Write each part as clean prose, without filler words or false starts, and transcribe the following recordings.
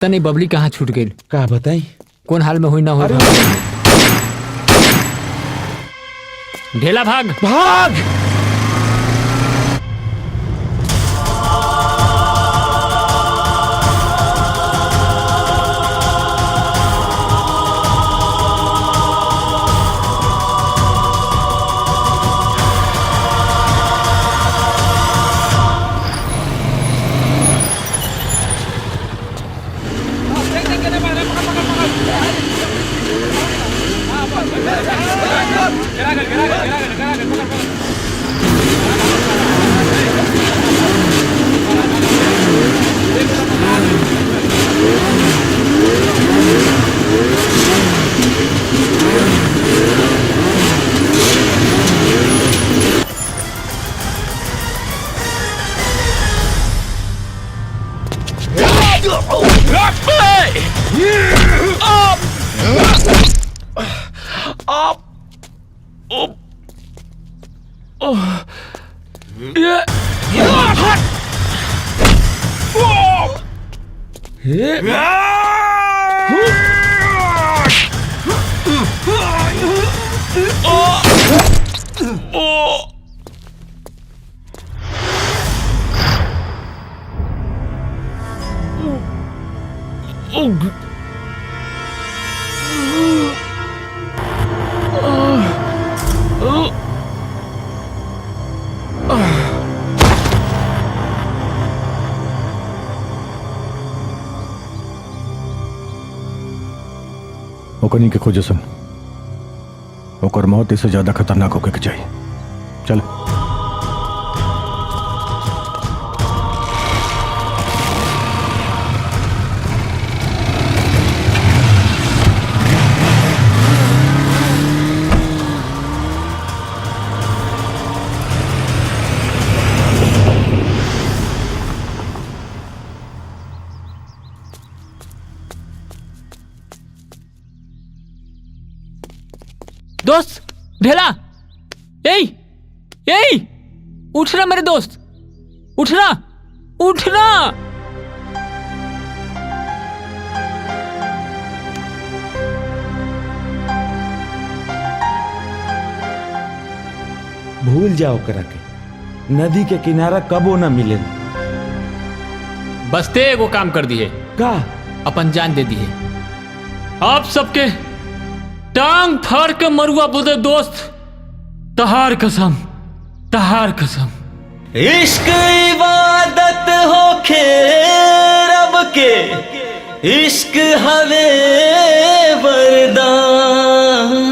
तने बबली कहाँ छूट गई? का बताई कौन हाल में हुई ना हो। ढेला भाग भाग। ओकनी के खोजे सन ओकर मौत इससे ज्यादा खतरनाक होके के चाहिए। चल दोस्त ढेला, यही यही उठना मेरे दोस्त, उठना उठना। भूल जाओ करा के, नदी के किनारा कबो न मिले। बसते वो काम कर दिए का अपन जान दे दिए। आप सबके टांग फाड़ के मरुआ बोले दोस्त, तहार कसम तहार कसम। इश्क इबादत होखे रब के, इश्क हवे वरदान,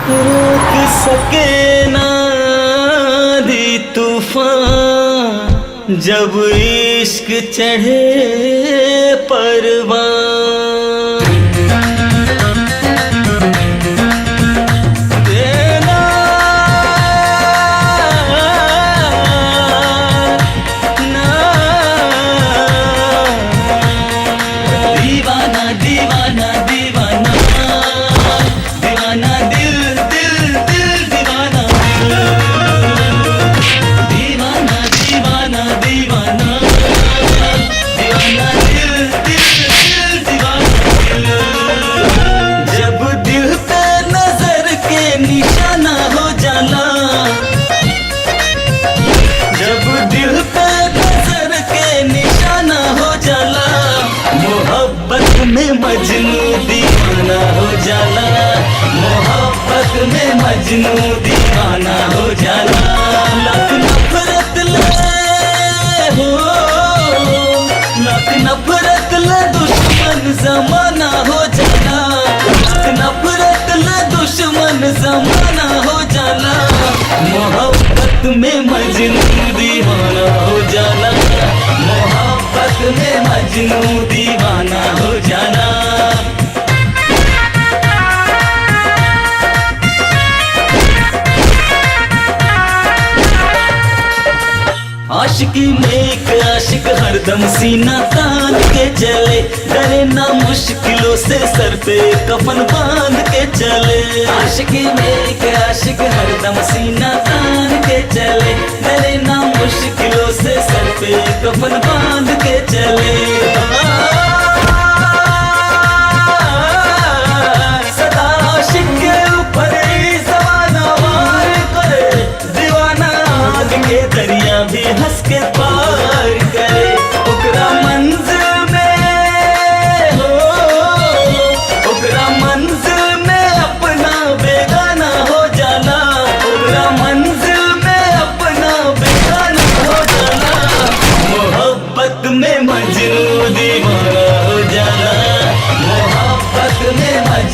रोक सके ना दी तूफान, जब इश्क चढ़े परवान। मजनू दीवाना हो जाला, मोहब्बत में मजनू दीवाना हो जाला। लख नफरत ले हो, लख नफरत ले दुश्मन जमाना हो जाला, लख नफरत ले दुश्मन जमाना हो जाला। मोहब्बत में मजनू दीवाना हो जाला, मोहब्बत में मजनू दीवाना हो जाला। आशिकी में एक आशिक हरदम सीना तान के चले, डरे ना मुश्किलों से सर पे कफन बांध के चले। आशिकी में एक आशिक हरदम सीना तान के चले, डरे ना मुश्किलों से सर पे कफन बांध के चले।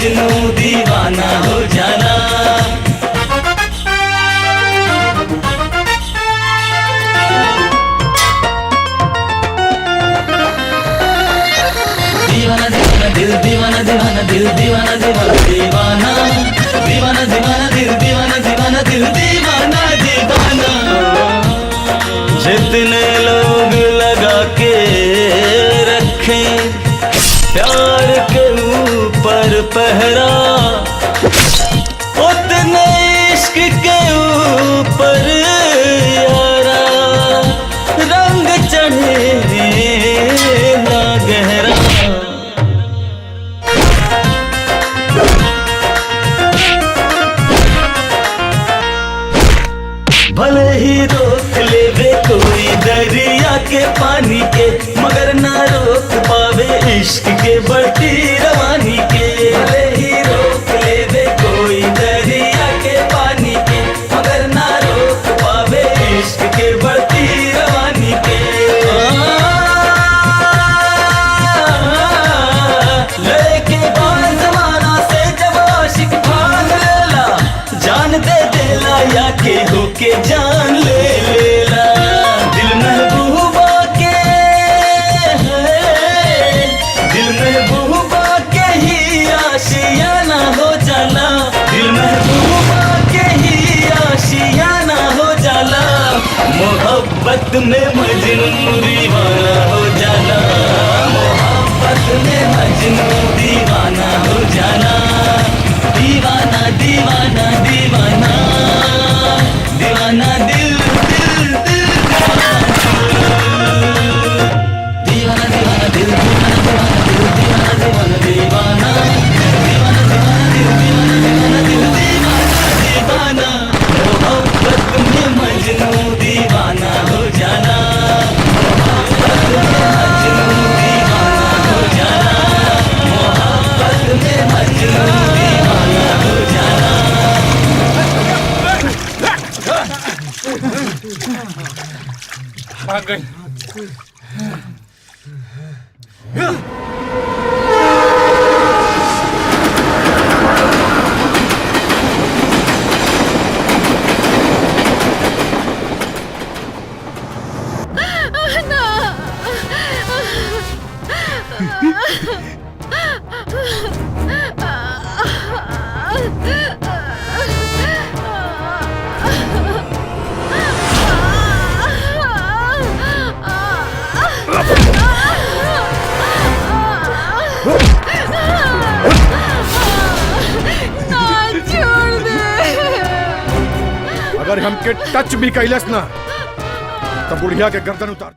मजनू दीवाना हो जाना। दीवाना दीवाना दिल दीवाना दीवाना दिल दीवाना दीवाना दीवाना दीवाना दीवाना दिल दीवाना दीवाना दिल दीवाना दीवाना। जितने लोग लगा के रखे प्यार के ऊपर पहरा, उतने इश्क के ऊपर यारा रंग चढ़े ना गहरा। भले ही रोक लेवे कोई दरिया के पानी के, मगर ना रोक पावे इश्क के बढ़ती रवानी के। भले ही रोक लेवे कोई दरिया के पानी के, मगर ना रोक पावे इश्क के बढ़ती रवानी के। लेके बाल जमाना से जब आशिक भाग लेला, जान दे देला या के होके जान ले लेला। दिल महबूबा के है, दिल महबूबा के ही आशियाना हो जाला। दिल महबूबा के ही आशियाना हो जाला। मोहब्बत में मजनू दीवाना हो जाला। मोहब्बत में मजनू दीवाना हो जाला। दीवाना दीवाना दीवाना दीवाना दिल दिल दिल दीवाना दीवाना दिल दीवाना दीवाना दिल दीवाना दीवाना दीवाना दिल दीवाना दीवाना दिल दीवाना दीवाना। मोहब्बत में मजनू दीवाना हो जाना। मोहब्बत में मजनू दीवाना हो जाना। मोहब्बत में मजनू दीवाना हो जाना। भाग गई। अगर हमके टच भी कैलस ना तो बुढ़िया के गर्दन उतार।